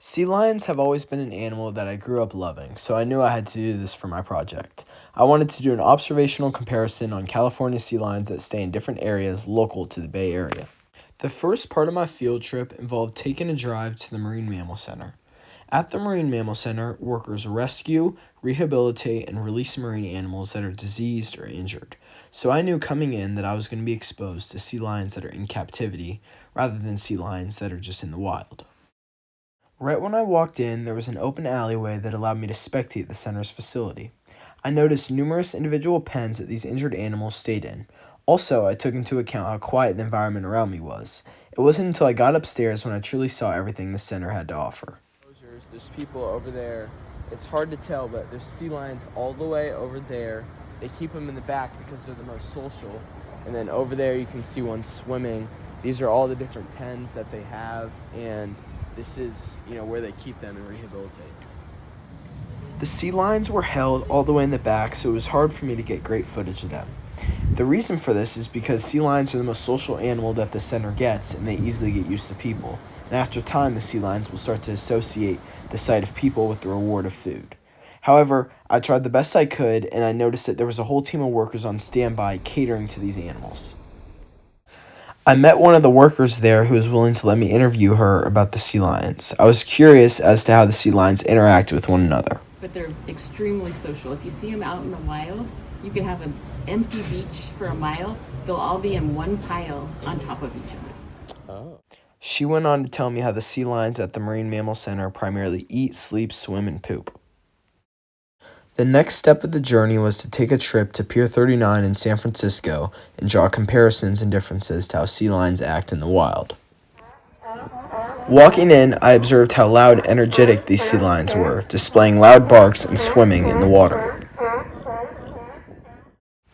Sea lions have always been an animal that I grew up loving, so I knew I had to do this for my project. I wanted to do an observational comparison on California sea lions that stay in different areas local to the Bay Area. The first part of my field trip involved taking a drive to the Marine Mammal Center. At the Marine Mammal Center, workers rescue, rehabilitate, and release marine animals that are diseased or injured. So I knew coming in that I was going to be exposed to sea lions that are in captivity rather than sea lions that are just in the wild. Right when I walked in, there was an open alleyway that allowed me to spectate the center's facility. I noticed numerous individual pens that these injured animals stayed in. Also, I took into account how quiet the environment around me was. It wasn't until I got upstairs when I truly saw everything the center had to offer. There's people over there. It's hard to tell, but there's sea lions all the way over there. They keep them in the back because they're the most social. And then over there you can see one swimming. These are all the different pens that they have, and this is, where they keep them and rehabilitate. The sea lions were held all the way in the back, so it was hard for me to get great footage of them. The reason for this is because sea lions are the most social animal that the center gets, and they easily get used to people. And after time, the sea lions will start to associate the sight of people with the reward of food. However, I tried the best I could, and I noticed that there was a whole team of workers on standby catering to these animals. I met one of the workers there who was willing to let me interview her about the sea lions. I was curious as to how the sea lions interact with one another. But they're extremely social. If you see them out in the wild, you can have an empty beach for a mile. They'll all be in one pile on top of each other. Oh. She went on to tell me how the sea lions at the Marine Mammal Center primarily eat, sleep, swim, and poop. The next step of the journey was to take a trip to Pier 39 in San Francisco and draw comparisons and differences to how sea lions act in the wild. Walking in, I observed how loud and energetic these sea lions were, displaying loud barks and swimming in the water.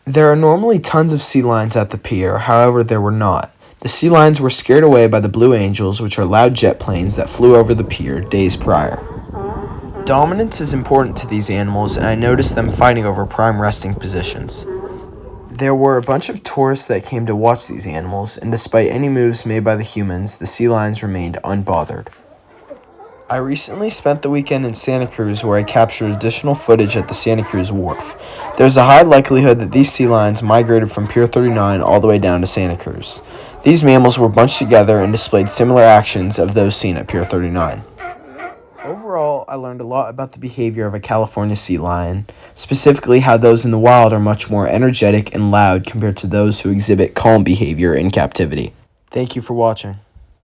There are normally tons of sea lions at the pier, however there were not. The sea lions were scared away by the Blue Angels, which are loud jet planes that flew over the pier days prior. Dominance is important to these animals, and I noticed them fighting over prime resting positions. There were a bunch of tourists that came to watch these animals, and despite any moves made by the humans, the sea lions remained unbothered. I recently spent the weekend in Santa Cruz where I captured additional footage at the Santa Cruz Wharf. There's a high likelihood that these sea lions migrated from Pier 39 all the way down to Santa Cruz. These mammals were bunched together and displayed similar actions of those seen at Pier 39. Overall, I learned a lot about the behavior of a California sea lion, specifically how those in the wild are much more energetic and loud compared to those who exhibit calm behavior in captivity. Thank you for watching.